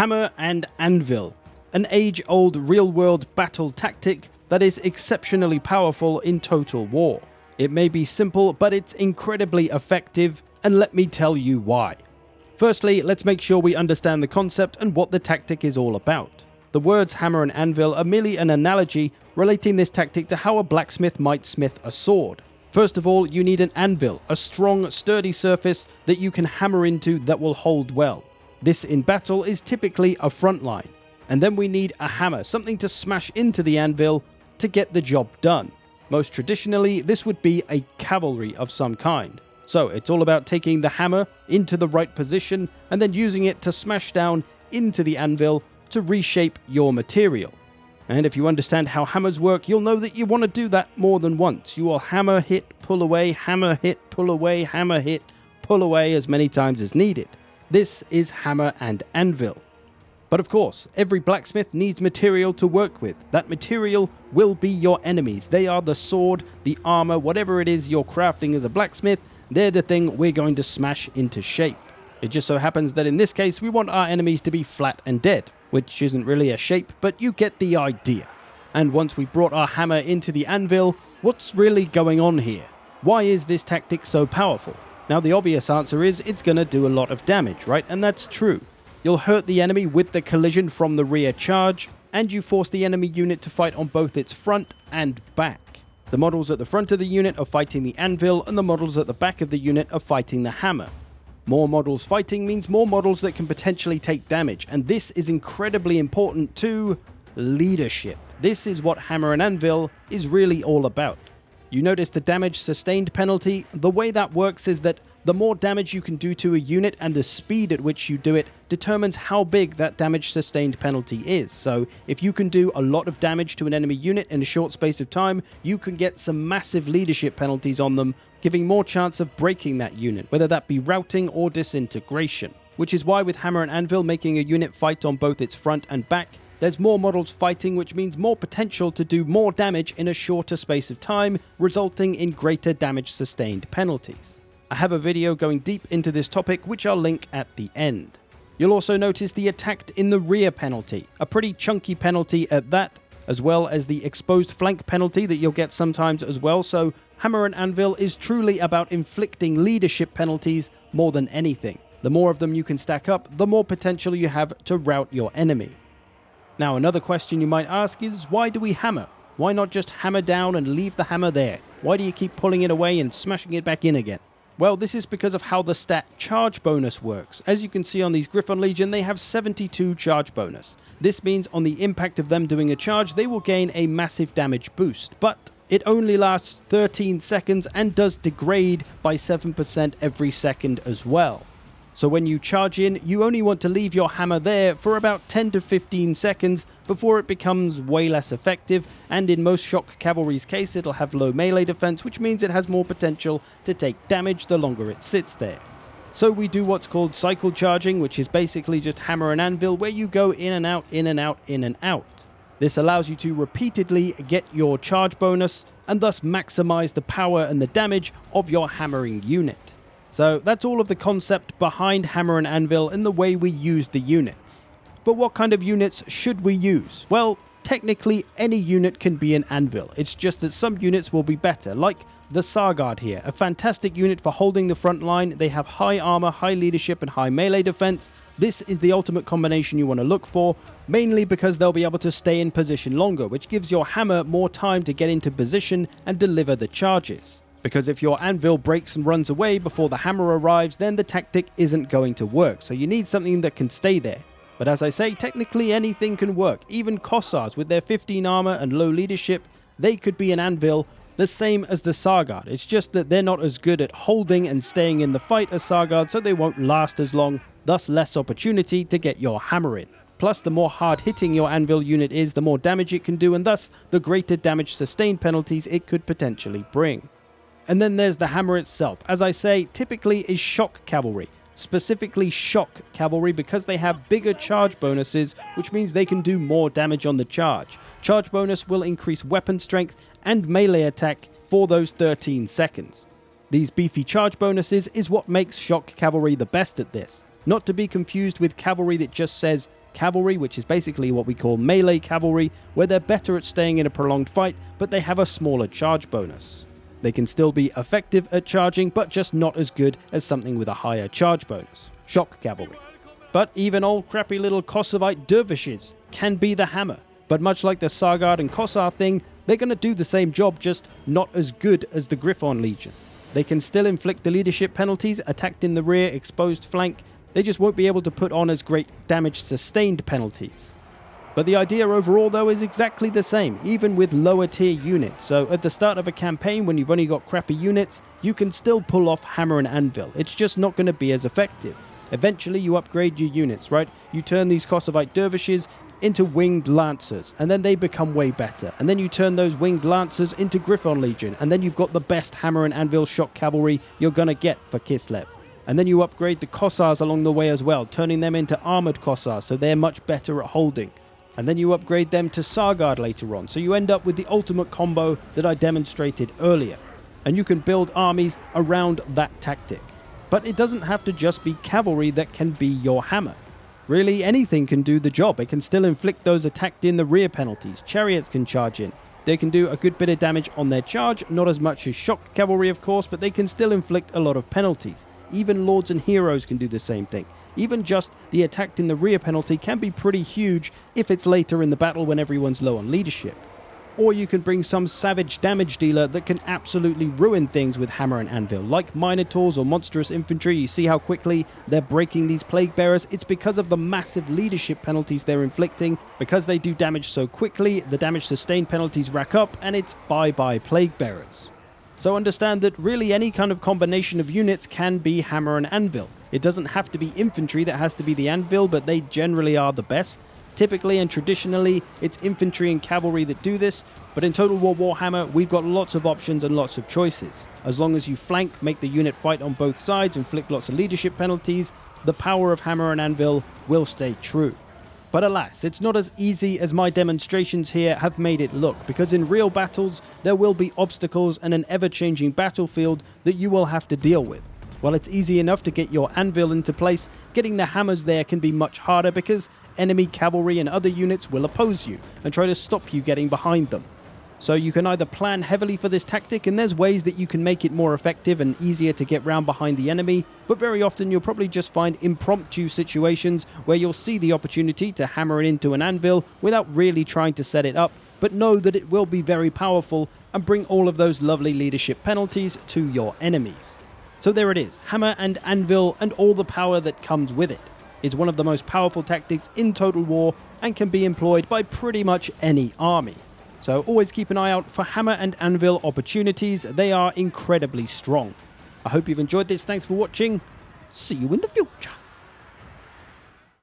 Hammer and Anvil, an age-old real-world battle tactic that is exceptionally powerful in total war. It may be simple, but it's incredibly effective, and let me tell you why. Firstly, let's make sure we understand the concept and what the tactic is all about. The words hammer and anvil are merely an analogy relating this tactic to how a blacksmith might smith a sword. First of all, you need an anvil, a strong, sturdy surface that you can hammer into that will hold well. This in battle is typically a front line. And then we need a hammer, something to smash into the anvil to get the job done. Most traditionally, this would be a cavalry of some kind. So it's all about taking the hammer into the right position and then using it to smash down into the anvil to reshape your material. And if you understand how hammers work, you'll know that you want to do that more than once. You will hammer, hit, pull away, hammer, hit, pull away, hammer, hit, pull away as many times as needed. This is hammer and anvil. But of course, every blacksmith needs material to work with. That material will be your enemies. They are the sword, the armor, whatever it is you're crafting as a blacksmith, they're the thing we're going to smash into shape. It just so happens that in this case, we want our enemies to be flat and dead, which isn't really a shape, but you get the idea. And once we brought our hammer into the anvil, what's really going on here? Why is this tactic so powerful? Now the obvious answer is it's going to do a lot of damage, right? And that's true. You'll hurt the enemy with the collision from the rear charge, and you force the enemy unit to fight on both its front and back. The models at the front of the unit are fighting the anvil, and the models at the back of the unit are fighting the hammer. More models fighting means more models that can potentially take damage, and this is incredibly important to leadership. This is what Hammer and Anvil is really all about. You notice the damage sustained penalty? The way that works is that the more damage you can do to a unit and the speed at which you do it determines how big that damage sustained penalty is. So if you can do a lot of damage to an enemy unit in a short space of time, you can get some massive leadership penalties on them, giving more chance of breaking that unit, whether that be routing or disintegration. Which is why with Hammer and Anvil making a unit fight on both its front and back, there's more models fighting, which means more potential to do more damage in a shorter space of time, resulting in greater damage sustained penalties. I have a video going deep into this topic, which I'll link at the end. You'll also notice the attacked in the rear penalty, a pretty chunky penalty at that, as well as the exposed flank penalty that you'll get sometimes as well. So Hammer and Anvil is truly about inflicting leadership penalties more than anything. The more of them you can stack up, the more potential you have to rout your enemy. Now another question you might ask is, why do we hammer? Why not just hammer down and leave the hammer there? Why do you keep pulling it away and smashing it back in again? Well, this is because of how the stat charge bonus works. As you can see on these Griffon Legion, they have 72 charge bonus. This means on the impact of them doing a charge, they will gain a massive damage boost. But it only lasts 13 seconds and does degrade by 7% every second as well. So when you charge in, you only want to leave your hammer there for about 10 to 15 seconds before it becomes way less effective, and in most shock cavalry's case it'll have low melee defense, which means it has more potential to take damage the longer it sits there. So we do what's called cycle charging, which is basically just Hammer and Anvil, where you go in and out, in and out, in and out. This allows you to repeatedly get your charge bonus and thus maximize the power and the damage of your hammering unit. So that's all of the concept behind Hammer and Anvil and the way we use the units. But what kind of units should we use? Well, technically any unit can be an anvil. It's just that some units will be better, like the Sargard here, a fantastic unit for holding the front line. They have high armor, high leadership, and high melee defense. This is the ultimate combination you want to look for, mainly because they'll be able to stay in position longer, which gives your hammer more time to get into position and deliver the charges. Because if your anvil breaks and runs away before the hammer arrives, then the tactic isn't going to work. So you need something that can stay there. But as I say, technically anything can work. Even Kossars with their 15 armor and low leadership, they could be an anvil, the same as the Sargard. It's just that they're not as good at holding and staying in the fight as Sargard, so they won't last as long, thus less opportunity to get your hammer in. Plus, the more hard-hitting your anvil unit is, the more damage it can do, and thus the greater damage sustained penalties it could potentially bring. And then there's the hammer itself. As I say, typically is shock cavalry. Specifically shock cavalry because they have bigger charge bonuses, which means they can do more damage on the charge. Charge bonus will increase weapon strength and melee attack for those 13 seconds. These beefy charge bonuses is what makes shock cavalry the best at this. Not to be confused with cavalry that just says cavalry, which is basically what we call melee cavalry, where they're better at staying in a prolonged fight, but they have a smaller charge bonus. They can still be effective at charging, but just not as good as something with a higher charge bonus, shock cavalry. But even old crappy little Kossovite dervishes can be the hammer. But much like the Sargard and Kossar thing, they're going to do the same job, just not as good as the Griffon Legion. They can still inflict the leadership penalties, attacked in the rear, exposed flank. They just won't be able to put on as great damage sustained penalties. But the idea overall though is exactly the same, even with lower tier units. So at the start of a campaign when you've only got crappy units, you can still pull off Hammer and Anvil. It's just not going to be as effective. Eventually you upgrade your units, right? You turn these Kossovite dervishes into winged lancers, and then they become way better. And then you turn those winged lancers into Griffon Legion, and then you've got the best Hammer and Anvil shock cavalry you're gonna get for Kislev. And then you upgrade the Kossars along the way as well, turning them into armored Kossars, so they're much better at holding. And then you upgrade them to Sargard later on, so you end up with the ultimate combo that I demonstrated earlier. And you can build armies around that tactic. But it doesn't have to just be cavalry that can be your hammer. Really, anything can do the job. It can still inflict those attacked in the rear penalties. Chariots can charge in. They can do a good bit of damage on their charge, not as much as shock cavalry of course, but they can still inflict a lot of penalties. Even lords and heroes can do the same thing. Even just the attacked in the rear penalty can be pretty huge if it's later in the battle when everyone's low on leadership. Or you can bring some savage damage dealer that can absolutely ruin things with Hammer and Anvil, like Minotaurs or Monstrous Infantry. You see how quickly they're breaking these Plague Bearers? It's because of the massive leadership penalties they're inflicting. Because they do damage so quickly, the damage sustained penalties rack up, and it's bye-bye Plague Bearers. So understand that really any kind of combination of units can be Hammer and Anvil. It doesn't have to be infantry that has to be the Anvil, but they generally are the best. Typically and traditionally, it's infantry and cavalry that do this, but in Total War Warhammer, we've got lots of options and lots of choices. As long as you flank, make the unit fight on both sides, inflict lots of leadership penalties, the power of Hammer and Anvil will stay true. But alas, it's not as easy as my demonstrations here have made it look, because in real battles, there will be obstacles and an ever-changing battlefield that you will have to deal with. While it's easy enough to get your Anvil into place, getting the hammers there can be much harder because enemy cavalry and other units will oppose you and try to stop you getting behind them. So you can either plan heavily for this tactic, and there's ways that you can make it more effective and easier to get round behind the enemy, but very often you'll probably just find impromptu situations where you'll see the opportunity to hammer it into an anvil without really trying to set it up, but know that it will be very powerful and bring all of those lovely leadership penalties to your enemies. So there it is, Hammer and Anvil and all the power that comes with it. It's one of the most powerful tactics in Total War and can be employed by pretty much any army. So always keep an eye out for Hammer and Anvil opportunities. They are incredibly strong. I hope you've enjoyed this. Thanks for watching. See you in the future.